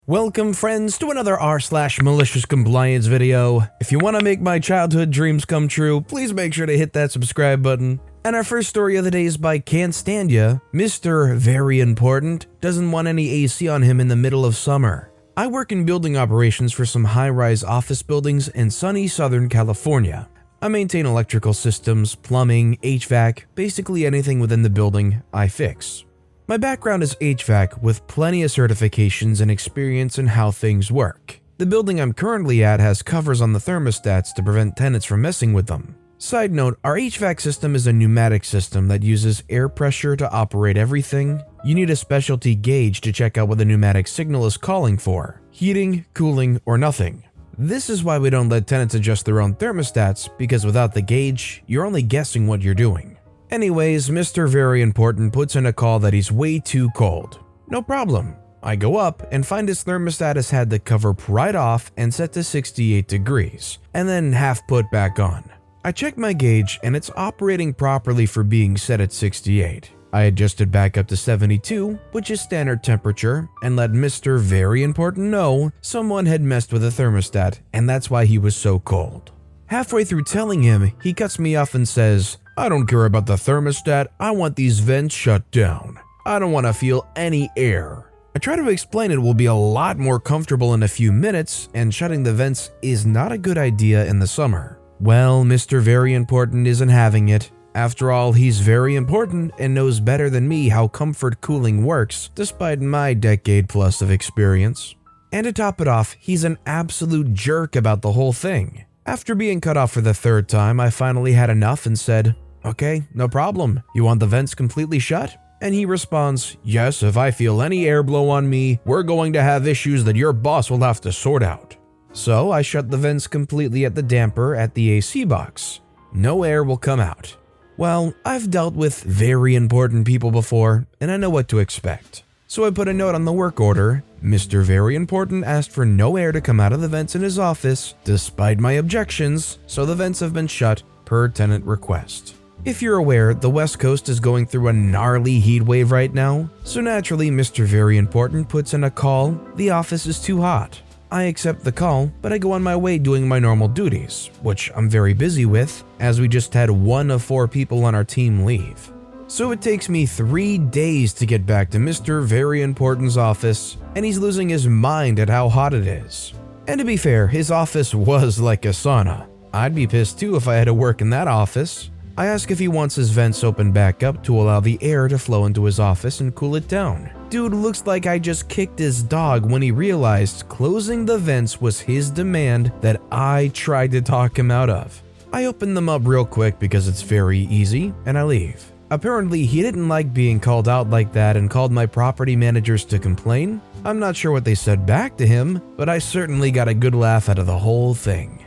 Welcome friends to another r/malicious compliance video. If you want to make my childhood dreams come true, please make sure to hit that subscribe button. And our first story of the day is by Can't Stand Ya. Mr. Very Important doesn't want any AC on him in the middle of summer. I work in building operations for some high-rise office buildings in sunny Southern California. I maintain electrical systems, plumbing, HVAC, basically anything within the building I fix. My background is HVAC with plenty of certifications and experience in how things work. The building I'm currently at has covers on the thermostats to prevent tenants from messing with them. Side note, our HVAC system is a pneumatic system that uses air pressure to operate everything. You need a specialty gauge to check out what the pneumatic signal is calling for: heating, cooling, or nothing. This is why we don't let tenants adjust their own thermostats, because without the gauge, you're only guessing what you're doing. Anyways, Mr. Very Important puts in a call that he's way too cold. No problem. I go up and find his thermostat has had the cover pried off and set to 68 degrees, and then half put back on. I check my gauge and it's operating properly for being set at 68. I adjusted back up to 72, which is standard temperature, and let Mr. Very Important know someone had messed with the thermostat and that's why he was so cold. Halfway through telling him, he cuts me off and says, "I don't care about the thermostat, I want these vents shut down. I don't want to feel any air." I try to explain it will be a lot more comfortable in a few minutes, and shutting the vents is not a good idea in the summer. Well, Mr. Very Important isn't having it. After all, he's very important and knows better than me how comfort cooling works, despite my decade plus of experience. And to top it off, he's an absolute jerk about the whole thing. After being cut off for the third time, I finally had enough and said, "Okay, no problem. You want the vents completely shut?" And he responds, "Yes, if I feel any air blow on me, we're going to have issues that your boss will have to sort out." So I shut the vents completely at the damper at the AC box. No air will come out. Well, I've dealt with very important people before, and I know what to expect. So I put a note on the work order. Mr. Very Important asked for no air to come out of the vents in his office, despite my objections, so the vents have been shut per tenant request. If you're aware, the West Coast is going through a gnarly heat wave right now, so naturally Mr. Very Important puts in a call, "The office is too hot." I accept the call, but I go on my way doing my normal duties, which I'm very busy with, as we just had 1 of 4 people on our team leave. So it takes me 3 days to get back to Mr. Very Important's office, and he's losing his mind at how hot it is. And to be fair, his office was like a sauna. I'd be pissed too if I had to work in that office. I ask if he wants his vents opened back up to allow the air to flow into his office and cool it down. Dude looks like I just kicked his dog when he realized closing the vents was his demand that I tried to talk him out of. I open them up real quick because it's very easy, and I leave. Apparently, he didn't like being called out like that and called my property managers to complain. I'm not sure what they said back to him, but I certainly got a good laugh out of the whole thing.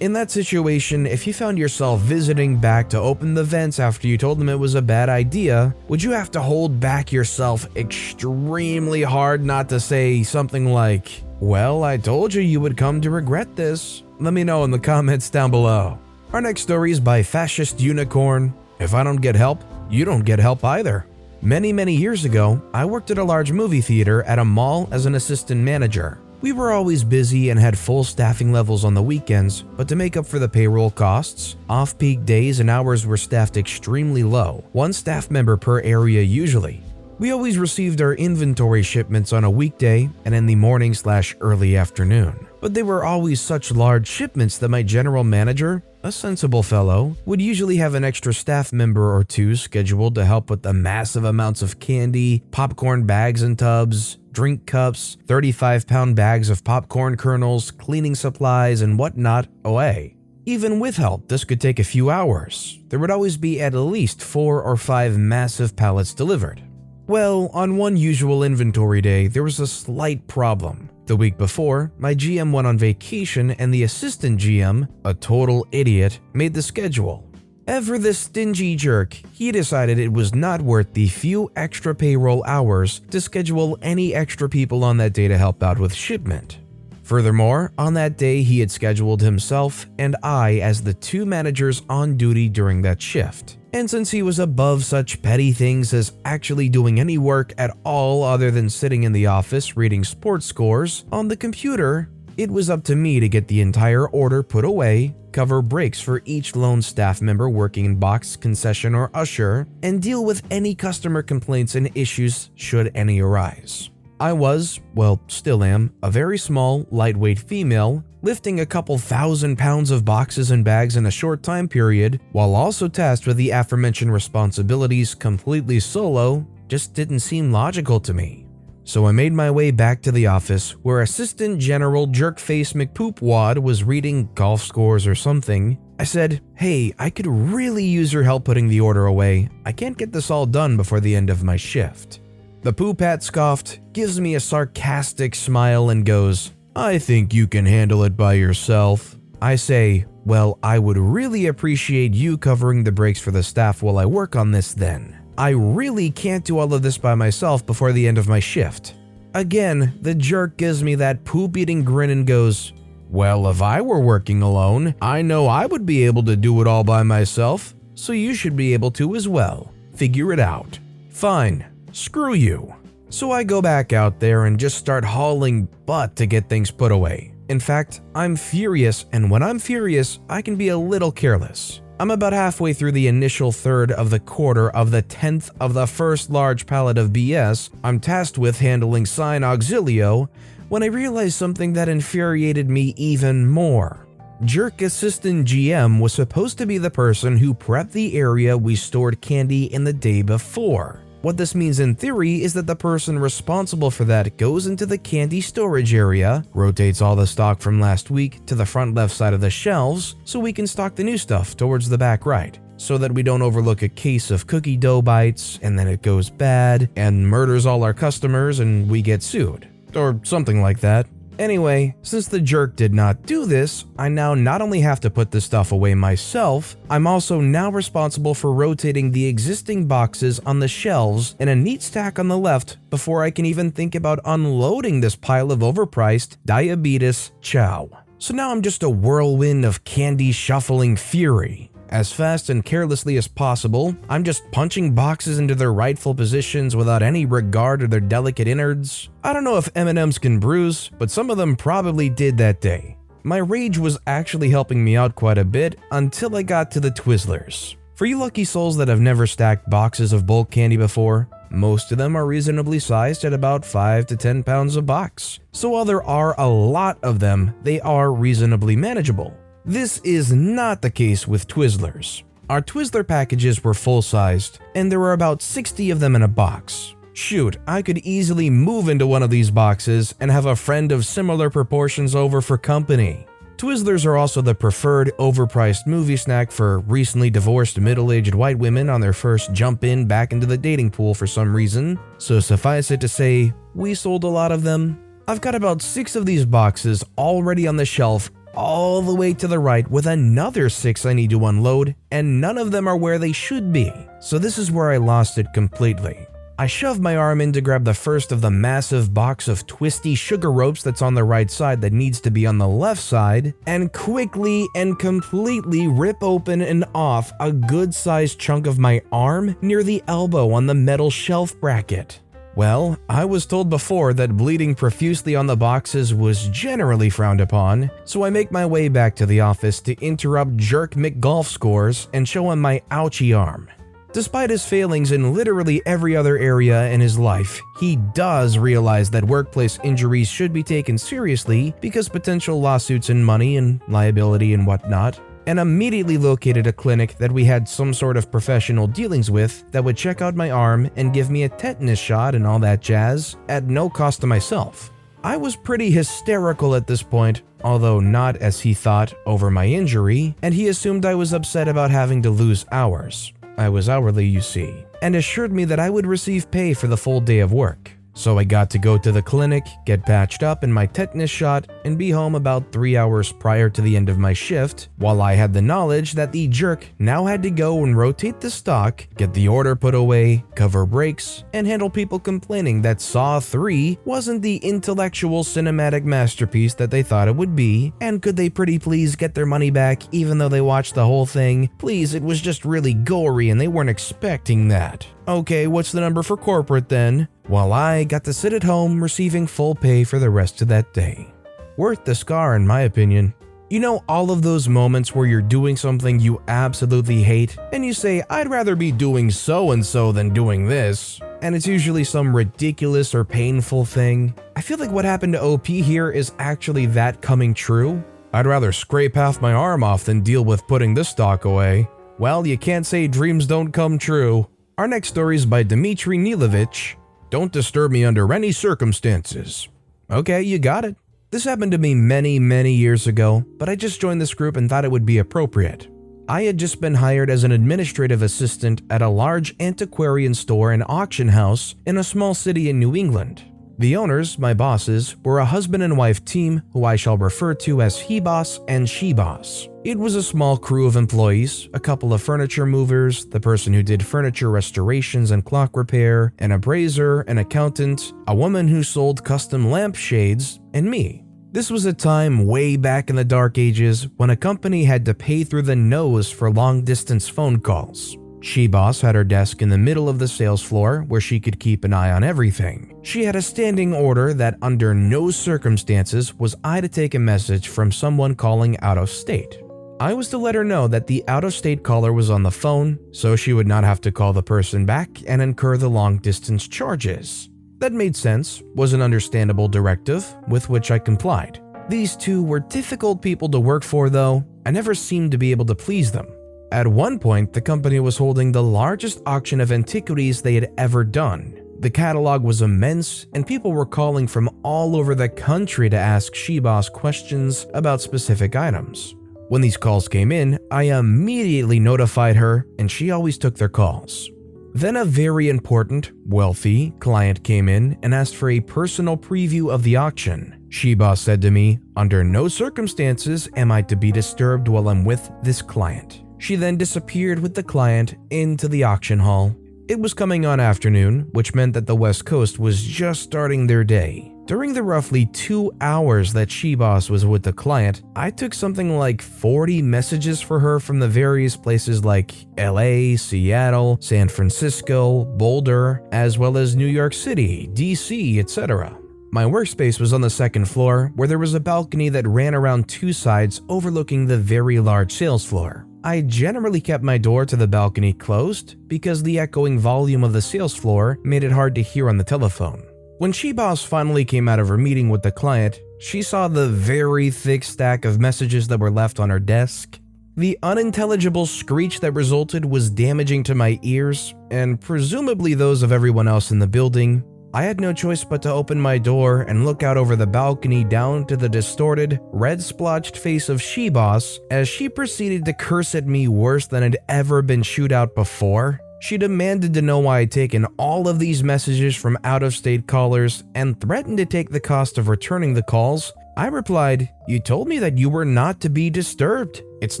In that situation, if you found yourself visiting back to open the vents after you told them it was a bad idea, would you have to hold back yourself extremely hard not to say something like, "Well, I told you you would come to regret this"? Let me know in the comments down below. Our next story is by Fascist Unicorn. If I don't get help, you don't get help either. Many years ago, I worked at a large movie theater at a mall as an assistant manager. We were always busy and had full staffing levels on the weekends, but to make up for the payroll costs, off-peak days and hours were staffed extremely low, 1 staff member per area usually. We always received our inventory shipments on a weekday and in the morning/early afternoon, but they were always such large shipments that my general manager, a sensible fellow, would usually have an extra staff member or 2 scheduled to help with the massive amounts of candy, popcorn bags and tubs, drink cups, 35-pound bags of popcorn kernels, cleaning supplies, and whatnot away. Even with help, this could take a few hours. There would always be at least 4 or 5 massive pallets delivered. Well, on one usual inventory day, there was a slight problem. The week before, my GM went on vacation and the assistant GM, a total idiot, made the schedule. Ever this stingy jerk, he decided it was not worth the few extra payroll hours to schedule any extra people on that day to help out with shipment. Furthermore, on that day he had scheduled himself and I as the 2 managers on duty during that shift, And since he was above such petty things as actually doing any work at all other than sitting in the office reading sports scores on the computer, it was up to me to get the entire order put away, cover breaks for each lone staff member working in box, concession, or usher, and deal with any customer complaints and issues should any arise. I was, well, still am, a very small, lightweight female, lifting a couple thousand pounds of boxes and bags in a short time period, while also tasked with the aforementioned responsibilities completely solo, just didn't seem logical to me. So I made my way back to the office, where Assistant General Jerkface McPoopwad was reading golf scores or something. I said, "Hey, I could really use your help putting the order away. I can't get this all done before the end of my shift." The poop hat scoffed, gives me a sarcastic smile, and goes, "I think you can handle it by yourself." I say, "Well, I would really appreciate you covering the breaks for the staff while I work on this then. I really can't do all of this by myself before the end of my shift." Again, the jerk gives me that poop-eating grin and goes, "Well, if I were working alone, I know I would be able to do it all by myself, so you should be able to as well. Figure it out." Fine. Screw you. So I go back out there and just start hauling butt to get things put away. In fact, I'm furious, and when I'm furious, I can be a little careless. I'm about halfway through the initial third of the quarter of the 10th of the first large pallet of BS I'm tasked with handling Sign Auxilio when I realized something that infuriated me even more. Jerk Assistant GM was supposed to be the person who prepped the area we stored candy in the day before. What this means in theory is that the person responsible for that goes into the candy storage area, rotates all the stock from last week to the front left side of the shelves so we can stock the new stuff towards the back right, so that we don't overlook a case of cookie dough bites and then it goes bad and murders all our customers and we get sued, or something like that. Anyway, since the jerk did not do this, I now not only have to put this stuff away myself, I'm also now responsible for rotating the existing boxes on the shelves in a neat stack on the left before I can even think about unloading this pile of overpriced diabetes chow. So now I'm just a whirlwind of candy shuffling fury. As fast and carelessly as possible, I'm just punching boxes into their rightful positions without any regard to their delicate innards. I don't know if M&Ms can bruise, but some of them probably did that day. My rage was actually helping me out quite a bit until I got to the Twizzlers. For you lucky souls that have never stacked boxes of bulk candy before, most of them are reasonably sized at about 5 to 10 pounds a box. So while there are a lot of them, they are reasonably manageable. This is not the case with Twizzlers. Our Twizzler packages were full-sized, and there were about 60 of them in a box. Shoot, I could easily move into one of these boxes and have a friend of similar proportions over for company. Twizzlers are also the preferred overpriced movie snack for recently divorced middle-aged white women on their first jump in back into the dating pool for some reason, so suffice it to say, we sold a lot of them. I've got about 6 of these boxes already on the shelf all the way to the right with another 6 I need to unload, and none of them are where they should be. So this is where I lost it completely. I shoved my arm in to grab the first of the massive box of twisty sugar ropes that's on the right side that needs to be on the left side, and quickly and completely rip open and off a good-sized chunk of my arm near the elbow on the metal shelf bracket. Well, I was told before that bleeding profusely on the boxes was generally frowned upon, so I make my way back to the office to interrupt Jerk McGolf scores and show him my ouchie arm. Despite his failings in literally every other area in his life, he does realize that workplace injuries should be taken seriously because potential lawsuits and money and liability and whatnot, and immediately located a clinic that we had some sort of professional dealings with that would check out my arm and give me a tetanus shot and all that jazz at no cost to myself. I was pretty hysterical at this point, although not as he thought over my injury, and he assumed I was upset about having to lose hours. I was hourly, you see, and assured me that I would receive pay for the full day of work. So I got to go to the clinic, get patched up in my tetanus shot, and be home about 3 hours prior to the end of my shift, while I had the knowledge that the jerk now had to go and rotate the stock, get the order put away, cover breaks, and handle people complaining that Saw 3 wasn't the intellectual cinematic masterpiece that they thought it would be, and could they pretty please get their money back even though they watched the whole thing? Please, it was just really gory and they weren't expecting that. Okay, what's the number for corporate then? While I got to sit at home receiving full pay for the rest of that day. Worth the scar in my opinion. You know, all of those moments where you're doing something you absolutely hate and you say, I'd rather be doing so and so than doing this, and it's usually some ridiculous or painful thing. I feel like what happened to OP here is actually that coming true. I'd rather scrape half my arm off than deal with putting this stock away. Well, you can't say dreams don't come true. Our next story is by Dmitry Nilovich. Don't disturb me under any circumstances. Okay, you got it. This happened to me many years ago, but I just joined this group and thought it would be appropriate. I had just been hired as an administrative assistant at a large antiquarian store and auction house in a small city in New England. The owners, my bosses, were a husband and wife team who I shall refer to as he boss and she boss. It was a small crew of employees, a couple of furniture movers, the person who did furniture restorations and clock repair, an appraiser, an accountant, a woman who sold custom lampshades, and me. This was a time way back in the dark ages when a company had to pay through the nose for long-distance phone calls. She-Boss had her desk in the middle of the sales floor where she could keep an eye on everything. She had a standing order that under no circumstances was I to take a message from someone calling out of state. I was to let her know that the out-of-state caller was on the phone, so she would not have to call the person back and incur the long-distance charges. That made sense, was an understandable directive, with which I complied. These two were difficult people to work for though. I never seemed to be able to please them. At one point, the company was holding the largest auction of antiquities they had ever done. The catalog was immense, and people were calling from all over the country to ask She-Boss questions about specific items. When these calls came in, I immediately notified her, and she always took their calls. Then a very important, wealthy client came in and asked for a personal preview of the auction. She-Boss said to me, "Under no circumstances am I to be disturbed while I'm with this client." She then disappeared with the client into the auction hall. It was coming on afternoon, which meant that the West Coast was just starting their day. During the roughly 2 hours that She-Boss was with the client, I took something like 40 messages for her from the various places like LA, Seattle, San Francisco, Boulder, as well as New York City, DC, etc. My workspace was on the second floor, where there was a balcony that ran around two sides overlooking the very large sales floor. I generally kept my door to the balcony closed because the echoing volume of the sales floor made it hard to hear on the telephone. When She-Boss finally came out of her meeting with the client, she saw the very thick stack of messages that were left on her desk. The unintelligible screech that resulted was damaging to my ears, and presumably those of everyone else in the building. I had no choice but to open my door and look out over the balcony down to the distorted, red-splotched face of She-Boss as she proceeded to curse at me worse than had ever been chewed out before. She demanded to know why I'd taken all of these messages from out-of-state callers and threatened to take the cost of returning the calls. I replied, "You told me that you were not to be disturbed. It's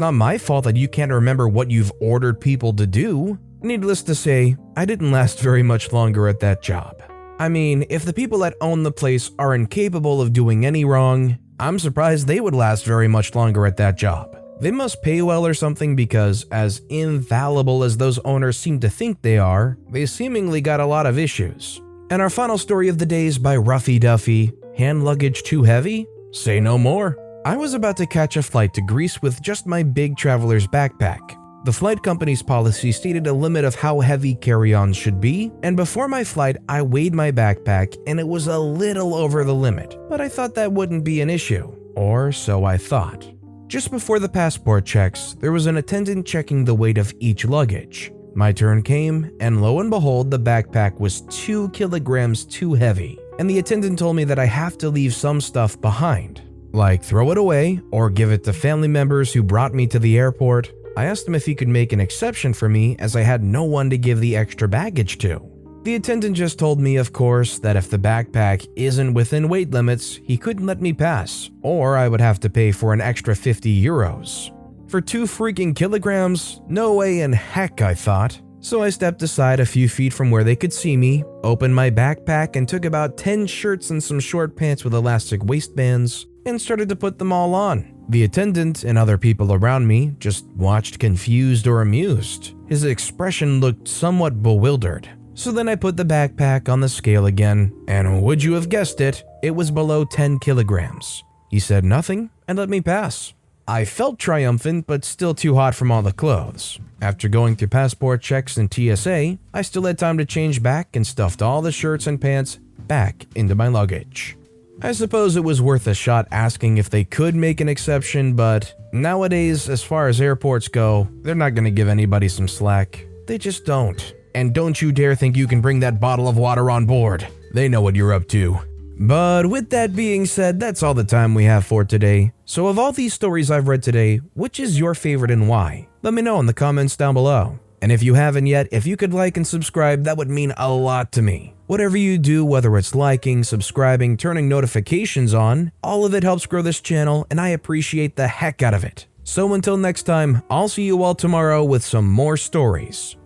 not my fault that you can't remember what you've ordered people to do." Needless to say, I didn't last very much longer at that job. I mean, if the people that own the place are incapable of doing any wrong, I'm surprised they would last very much longer at that job. They must pay well or something because, as infallible as those owners seem to think they are, they seemingly got a lot of issues. And our final story of the day is by Ruffy Duffy. Hand luggage too heavy? Say no more. I was about to catch a flight to Greece with just my big traveler's backpack. The flight company's policy stated a limit of how heavy carry-ons should be, and before my flight, I weighed my backpack and it was a little over the limit, but I thought that wouldn't be an issue, or so I thought. Just before the passport checks, there was an attendant checking the weight of each luggage. My turn came, and lo and behold, the backpack was 2 kilograms too heavy, and the attendant told me that I have to leave some stuff behind, like throw it away or give it to family members who brought me to the airport. I asked him if he could make an exception for me as I had no one to give the extra baggage to. The attendant just told me, of course, that if the backpack isn't within weight limits, he couldn't let me pass, or I would have to pay for an extra 50 euros. For 2 freaking kilograms? No way in heck, I thought. So I stepped aside a few feet from where they could see me, opened my backpack and took about 10 shirts and some short pants with elastic waistbands, and started to put them all on. The attendant and other people around me just watched confused or amused. His expression looked somewhat bewildered. So then I put the backpack on the scale again, and would you have guessed it, it was below 10 kilograms. He said nothing and let me pass. I felt triumphant, but still too hot from all the clothes. After going through passport checks and TSA, I still had time to change back and stuffed all the shirts and pants back into my luggage. I suppose it was worth a shot asking if they could make an exception, but nowadays, as far as airports go, they're not gonna give anybody some slack. They just don't. And don't you dare think you can bring that bottle of water on board. They know what you're up to. But with that being said, that's all the time we have for today. So of all these stories I've read today, which is your favorite and why? Let me know in the comments down below. And if you haven't yet, if you could like and subscribe, that would mean a lot to me. Whatever you do, whether it's liking, subscribing, turning notifications on, all of it helps grow this channel and I appreciate the heck out of it. So until next time, I'll see you all tomorrow with some more stories.